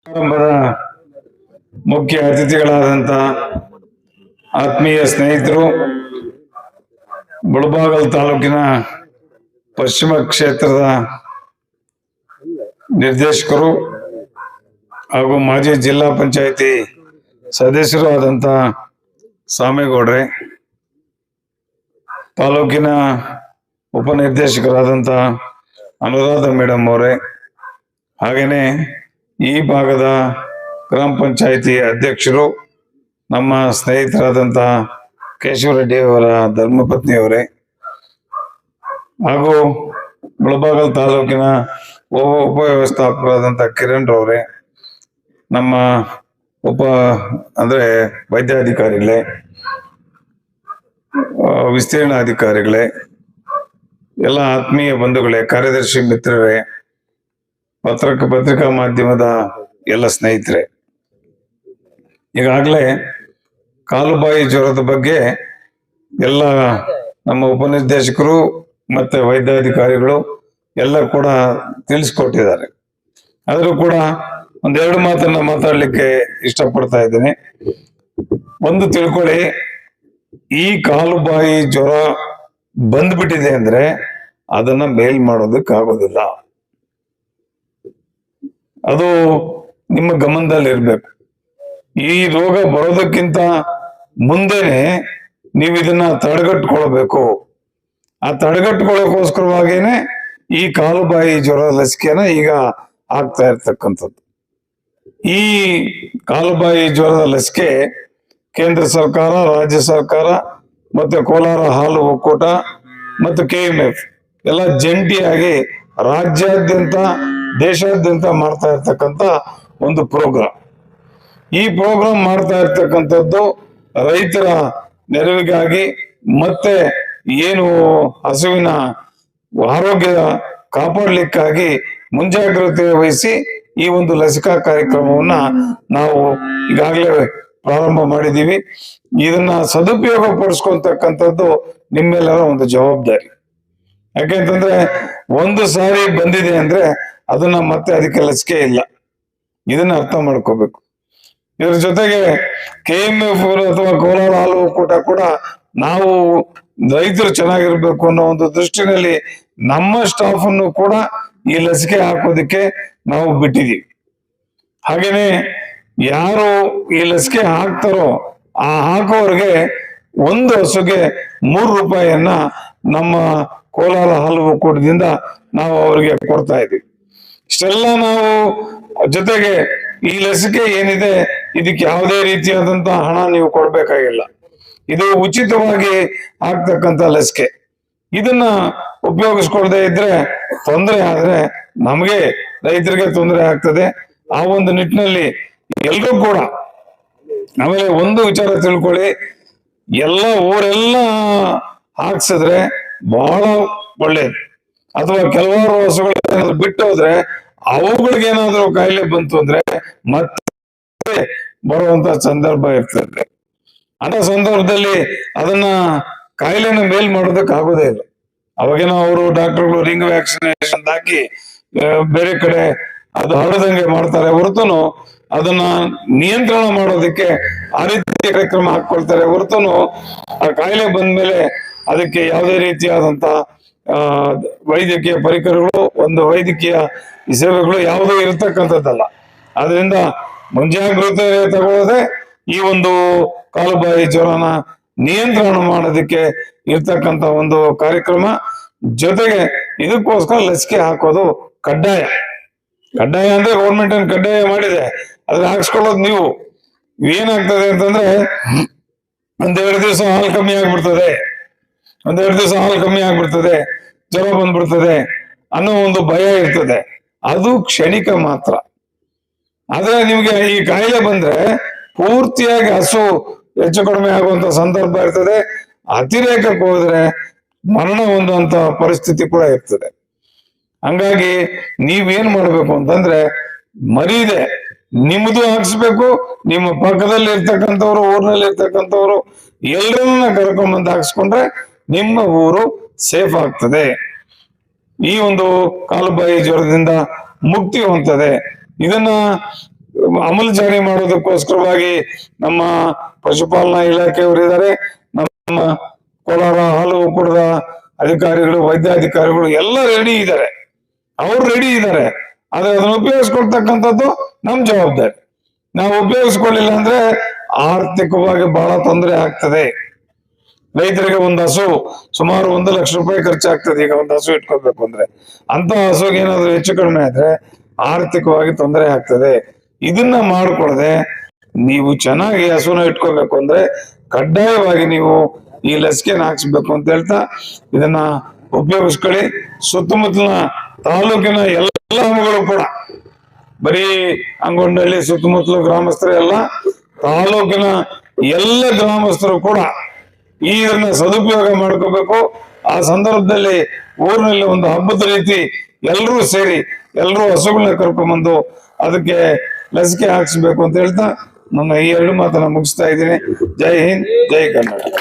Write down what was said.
ಸಮಾರಂಭದ ಮುಖ್ಯ ಅತಿಥಿಗಳಾದಂತ ಆತ್ಮೀಯ ಸ್ನೇಹಿತರು, ಮುಳಬಾಗಿಲು ತಾಲೂಕಿನ ಪಶ್ಚಿಮ ಕ್ಷೇತ್ರದ ನಿರ್ದೇಶಕರು ಹಾಗೂ ಮಾಜಿ ಜಿಲ್ಲಾ ಪಂಚಾಯಿತಿ ಸದಸ್ಯರು ಆದಂತ ಸಾಮೇಗೌಡ್ರೆ, ತಾಲೂಕಿನ ಉಪನಿರ್ದೇಶಕರಾದಂತ ಅನುರಾಧ ಮೇಡಮ್ ಅವರೇ, ಹಾಗೇನೆ ಈ ಭಾಗದ ಗ್ರಾಮ ಪಂಚಾಯಿತಿ ಅಧ್ಯಕ್ಷರು ನಮ್ಮ ಸ್ನೇಹಿತರಾದಂತ ಕೇಶವರೆಡ್ಡಿ ಅವರ ಧರ್ಮಪತ್ನಿಯವರೇ, ಹಾಗೂ ಮುಳಬಾಗಿಲು ತಾಲೂಕಿನ ಉಪವ್ಯವಸ್ಥಾಪಕರಾದಂತ ಕಿರಣ್ ರವರೇ, ನಮ್ಮ ವೈದ್ಯಾಧಿಕಾರಿಗಳೇ, ವಿಸ್ತೀರ್ಣ ಅಧಿಕಾರಿಗಳೇ, ಎಲ್ಲ ಆತ್ಮೀಯ ಬಂಧುಗಳೇ, ಕಾರ್ಯದರ್ಶಿ ಮಿತ್ರರೇ, ಪತ್ರಿಕಾ ಮಾಧ್ಯಮದ ಎಲ್ಲ ಸ್ನೇಹಿತರೆ, ಈಗಾಗಲೇ ಕಾಲುಬಾಯಿ ಜ್ವರದ ಬಗ್ಗೆ ಎಲ್ಲ ನಮ್ಮ ಉಪನಿರ್ದೇಶಕರು ಮತ್ತೆ ವೈದ್ಯಾಧಿಕಾರಿಗಳು ಎಲ್ಲ ಕೂಡ ತಿಳಿಸ್ಕೊಟ್ಟಿದ್ದಾರೆ. ಆದರೂ ಕೂಡ ಒಂದೆರಡು ಮಾತನ್ನ ಮಾತಾಡ್ಲಿಕ್ಕೆ ಇಷ್ಟಪಡ್ತಾ ಇದ್ದೀನಿ. ಒಂದು ತಿಳ್ಕೊಳ್ಳಿ, ಈ ಕಾಲುಬಾಯಿ ಜ್ವರ ಬಂದ್ಬಿಟ್ಟಿದೆ ಅಂದ್ರೆ ಅದನ್ನ ಮೇಲ್ ಮಾಡೋದಕ್ಕಾಗೋದಿಲ್ಲ. ಅದು ನಿಮ್ಮ ಗಮನದಲ್ಲಿ ಇರ್ಬೇಕು. ಈ ರೋಗ ಬರೋದಕ್ಕಿಂತ ಮುಂದೆನೆ ನೀವು ಇದನ್ನ ತಡೆಗಟ್ಕೊಳ್ಬೇಕು. ಆ ತಡೆಗಟ್ಕೊಳ್ಳೋಕೋಸ್ಕರವಾಗೇನೆ ಈ ಕಾಲುಬಾಯಿ ಜ್ವರ ಲಸಿಕೆನ ಈಗ ಆಗ್ತಾ ಇರ್ತಕ್ಕಂಥದ್ದು. ಈ ಕಾಲುಬಾಯಿ ಜ್ವರದ ಲಸಿಕೆ ಕೇಂದ್ರ ಸರ್ಕಾರ, ರಾಜ್ಯ ಸರ್ಕಾರ, ಮತ್ತೆ ಕೋಲಾರ ಹಾಲು ಒಕ್ಕೂಟ ಮತ್ತು KMF ಎಲ್ಲ ಜಂಟಿಯಾಗಿ ರಾಜ್ಯಾದ್ಯಂತ ದೇಶಾದ್ಯಂತ ಮಾಡ್ತಾ ಇರ್ತಕ್ಕಂಥ ಒಂದು ಪ್ರೋಗ್ರಾಮ್. ಈ ಪ್ರೋಗ್ರಾಮ್ ಮಾಡ್ತಾ ಇರ್ತಕ್ಕಂಥದ್ದು ರೈತರ ನೆರವಿಗಾಗಿ, ಮತ್ತೆ ಏನು ಹಸುವಿನ ಆರೋಗ್ಯ ಕಾಪಾಡಲಿಕ್ಕಾಗಿ ಮುಂಜಾಗ್ರತೆ ವಹಿಸಿ ಈ ಒಂದು ಲಸಿಕಾ ಕಾರ್ಯಕ್ರಮವನ್ನ ನಾವು ಈಗಾಗಲೇ ಪ್ರಾರಂಭ ಮಾಡಿದ್ದೀವಿ. ಇದನ್ನ ಸದುಪಯೋಗ ಪಡಿಸ್ಕೊಳ್ತಕ್ಕಂಥದ್ದು ನಿಮ್ಮೆಲ್ಲರ ಒಂದು ಜವಾಬ್ದಾರಿ. ಯಾಕೆಂತಂದ್ರೆ ಒಂದು ಸಾರಿ ಬಂದಿದೆ ಅಂದ್ರೆ ಅದನ್ನ ಮತ್ತೆ ಅದಕ್ಕೆ ಲಸಿಕೆ ಇಲ್ಲ, ಇದನ್ನ ಅರ್ಥ ಮಾಡ್ಕೋಬೇಕು. ಇದ್ರ ಜೊತೆಗೆ KMF ಅಥವಾ ಕೋಲಾರ ಹಾಲು ಒಕ್ಕೂಟ ಕೂಡ ನಾವು ರೈತರು ಚೆನ್ನಾಗಿರ್ಬೇಕು ಅನ್ನೋ ಒಂದು ದೃಷ್ಟಿನಲ್ಲಿ ನಮ್ಮ ಸ್ಟಾಫ್ ಅನ್ನು ಕೂಡ ಈ ಲಸಿಕೆ ಹಾಕೋದಿಕ್ಕೆ ನಾವು ಬಿಟ್ಟಿದೀವಿ. ಹಾಗೇನೆ ಯಾರು ಈ ಲಸಿಕೆ ಹಾಕ್ತಾರೋ ಆ ಹಾಕೋರಿಗೆ ಒಂದು ಹಸುಗೆ ₹3 ನಮ್ಮ ಕೋಲಾರ ಹಾಲು ಒಕ್ಕೂಟದಿಂದ ನಾವು ಅವರಿಗೆ ಕೊಡ್ತಾ ಇದ್ದೀವಿ. ಇಷ್ಟೆಲ್ಲ ನಾವು ಜೊತೆಗೆ ಈ ಲಸಿಕೆ ಏನಿದೆ ಇದಕ್ಕೆ ಯಾವುದೇ ರೀತಿಯಾದಂತ ಹಣ ನೀವು ಕೊಡ್ಬೇಕಾಗಿಲ್ಲ. ಇದು ಉಚಿತವಾಗಿ ಆಗ್ತಕ್ಕಂಥ ಲಸಿಕೆ. ಇದನ್ನ ಉಪಯೋಗಿಸ್ಕೊಳ್ದೇ ಇದ್ರೆ ತೊಂದರೆ ಆದ್ರೆ ನಮಗೆ ರೈತರಿಗೆ ತೊಂದರೆ ಆಗ್ತದೆ. ಆ ಒಂದು ನಿಟ್ಟಿನಲ್ಲಿ ಎಲ್ರೂ ಕೂಡ, ಆಮೇಲೆ ಒಂದು ವಿಚಾರ ತಿಳ್ಕೊಳ್ಳಿ, ಊರೆಲ್ಲ ಹಾಕ್ಸಿದ್ರೆ ಬಹಳ ಒಳ್ಳೇದು. ಅಥವಾ ಕೆಲವಾರು ಹಸುಗಳು ಬಿಟ್ಟು ಹೋದ್ರೆ ಅವುಗಳಿಗೇನಾದ್ರೂ ಕಾಯಿಲೆ ಬಂತು ಅಂದ್ರೆ ಮತ್ತೆ ಬರುವಂತ ಸಂದರ್ಭ ಇರ್ತದೆ. ಅಂತ ಸಂದರ್ಭದಲ್ಲಿ ಅದನ್ನ ಕಾಯಿಲೆನ ಮೇಲ್ ಮಾಡೋದಕ್ಕೆ ಆಗೋದೇ ಇಲ್ಲ. ಅವಾಗೇನೋ ಅವರು ಡಾಕ್ಟರ್ಗಳು ರಿಂಗ್ ವ್ಯಾಕ್ಸಿನೇಷನ್ ಹಾಕಿ ಬೇರೆ ಕಡೆ ಅದು ಹರಡದಂಗೆ ಮಾಡ್ತಾರೆ ಹೊರತುನು ಅದನ್ನ ನಿಯಂತ್ರಣ ಮಾಡೋದಕ್ಕೆ ಆ ರೀತಿ ಕಾರ್ಯಕ್ರಮ ಹಾಕೊಳ್ತಾರೆ ಹೊರತುನು ಆ ಕಾಯಿಲೆ ಬಂದ್ಮೇಲೆ ಅದಕ್ಕೆ ಯಾವುದೇ ರೀತಿಯಾದಂತ ವೈದ್ಯಕೀಯ ಪರಿಕರಗಳು, ಒಂದು ವೈದ್ಯಕೀಯ ಸೇವೆಗಳು ಯಾವುದೂ ಇರತಕ್ಕಂಥದ್ದಲ್ಲ. ಆದ್ರಿಂದ ಮುಂಜಾಗ್ರತೆ ತಗೊಳ್ಳದೆ ಈ ಒಂದು ಕಾಲುಬಾಯಿ ಜ್ವರನ ನಿಯಂತ್ರಣ ಮಾಡೋದಕ್ಕೆ ಇರ್ತಕ್ಕಂಥ ಒಂದು ಕಾರ್ಯಕ್ರಮ. ಜೊತೆಗೆ ಇದಕ್ಕೋಸ್ಕರ ಲಸಿಕೆ ಹಾಕೋದು ಕಡ್ಡಾಯ ಅಂದ್ರೆ ಗೌರ್ಮೆಂಟ್ ಅನ್ನು ಕಡ್ಡಾಯ ಮಾಡಿದೆ, ಅದ್ರ ಹಾಕ್ಸ್ಕೊಳ್ಳೋದು ನೀವು. ಏನಾಗ್ತದೆ ಅಂತಂದ್ರೆ ಒಂದೆರಡು ದಿವಸ ಹಾಲು ಕಮ್ಮಿ ಆಗ್ಬಿಡ್ತದೆ, ಜ್ವರ ಬಂದ್ಬಿಡ್ತದೆ ಅನ್ನೋ ಒಂದು ಭಯ ಇರ್ತದೆ. ಅದು ಕ್ಷಣಿಕ ಮಾತ್ರ. ಆದ್ರೆ ನಿಮ್ಗೆ ಈ ಕಾಯಿಲೆ ಬಂದ್ರೆ ಪೂರ್ತಿಯಾಗಿ ಹಸು ಹೆಚ್ಚು ಕಡಿಮೆ ಆಗುವಂತ ಸಂದರ್ಭ ಇರ್ತದೆ. ಅತಿರೇಕಕ್ಕೆ ಹೋದ್ರೆ ಮರಣ ಹೊಂದುವಂತ ಪರಿಸ್ಥಿತಿ ಕೂಡ ಇರ್ತದೆ. ಹಂಗಾಗಿ ನೀವೇನ್ ಮಾಡ್ಬೇಕು ಅಂತಂದ್ರೆ ಮರೀದೆ ನಿಮ್ದು ಹಾಕ್ಸ್ಬೇಕು, ನಿಮ್ಮ ಪಕ್ಕದಲ್ಲಿ ಇರ್ತಕ್ಕಂಥವ್ರು, ಊರಿನಲ್ಲಿ ಇರ್ತಕ್ಕಂಥವ್ರು ಎಲ್ಲರನ್ನ ಕರ್ಕೊಂಡ್ಬಂದು ಹಾಕ್ಸ್ಕೊಂಡ್ರೆ ನಿಮ್ಮ ಊರು ಸೇಫ್ ಆಗ್ತದೆ. ಈ ಒಂದು ಕಾಲುಬಾಯಿ ಜ್ವರದಿಂದ ಮುಕ್ತಿ ಹೊಂದದೆ. ಇದನ್ನ ಅಮಲು ಜಾರಿ ಮಾಡೋದಕ್ಕೋಸ್ಕರವಾಗಿ ನಮ್ಮ ಪಶುಪಾಲನಾ ಇಲಾಖೆಯವರು ಇದ್ದಾರೆ, ನಮ್ಮ ಕೋಲಾರ ಹಾಲು ಒಕ್ಕೂಟದ ಅಧಿಕಾರಿಗಳು, ವೈದ್ಯಾಧಿಕಾರಿಗಳು ಎಲ್ಲ ರೆಡಿ ಇದ್ದಾರೆ, ಅವ್ರು ರೆಡಿ ಇದ್ದಾರೆ. ಆದ್ರೆ ಅದನ್ನ ಉಪಯೋಗಿಸ್ಕೊಳ್ತಕ್ಕಂಥದ್ದು ನಮ್ ಜವಾಬ್ದಾರಿ. ನಾವು ಉಪಯೋಗಿಸ್ಕೊಳ್ಳಿಲ್ಲ ಅಂದ್ರೆ ಆರ್ಥಿಕವಾಗಿ ಬಹಳ ತೊಂದರೆ ಆಗ್ತದೆ. ರೈತರಿಗೆ ಒಂದು ಹಸು ಸುಮಾರು 1 ಲಕ್ಷ ರೂಪಾಯಿ ಖರ್ಚಾಗ್ತದೆ. ಈಗ ಒಂದು ಹಸು ಇಟ್ಕೋಬೇಕು ಅಂದ್ರೆ ಅಂತ ಹಸುಗೆ ಏನಾದ್ರು ಹೆಚ್ಚು ಕಡಿಮೆ ಆದ್ರೆ ಆರ್ಥಿಕವಾಗಿ ತೊಂದರೆ ಆಗ್ತದೆ. ಇದನ್ನ ಮಾಡ್ಕೊಳ್ದೆ ನೀವು ಚೆನ್ನಾಗಿ ಹಸುನ ಇಟ್ಕೋಬೇಕು ಅಂದ್ರೆ ಕಡ್ಡಾಯವಾಗಿ ನೀವು ಈ ಲಸಿಕೆನ ಹಾಕ್ಸ್ಬೇಕು ಅಂತ ಹೇಳ್ತಾ ಇದನ್ನ ಉಪಯೋಗಿಸ್ಕೊಳ್ಳಿ. ಸುತ್ತಮುತ್ತಲಿನ ತಾಲೂಕಿನ ಎಲ್ಲ ಹಬ್ಬಗಳು ಕೂಡ, ಬರೀ ಅಂಗೊಂಡಳ್ಳಿ ಸುತ್ತಮುತ್ತಲು ಗ್ರಾಮಸ್ಥರು ಎಲ್ಲ, ತಾಲೂಕಿನ ಎಲ್ಲ ಗ್ರಾಮಸ್ಥರು ಕೂಡ ಇದನ್ನ ಸದುಪಯೋಗ ಮಾಡ್ಕೋಬೇಕು. ಆ ಸಂದರ್ಭದಲ್ಲಿ ಊರಿನಲ್ಲಿ ಒಂದು ಹಬ್ಬದ ರೀತಿ ಎಲ್ಲರೂ ಸೇರಿ ಎಲ್ಲರೂ ಹಸುಗಳನ್ನ ಕರ್ಕೊಂಡ್ಬಂದು ಅದಕ್ಕೆ ಲಸಿಕೆ ಹಾಕ್ಸ್ಬೇಕು ಅಂತ ಹೇಳ್ತಾ ನನ್ನ ಈ 2 ಮಾತನ್ನ ಮುಗಿಸ್ತಾ ಇದ್ದೀನಿ. ಜೈ ಹಿಂದ್, ಜೈ ಕರ್ನಾಟಕ.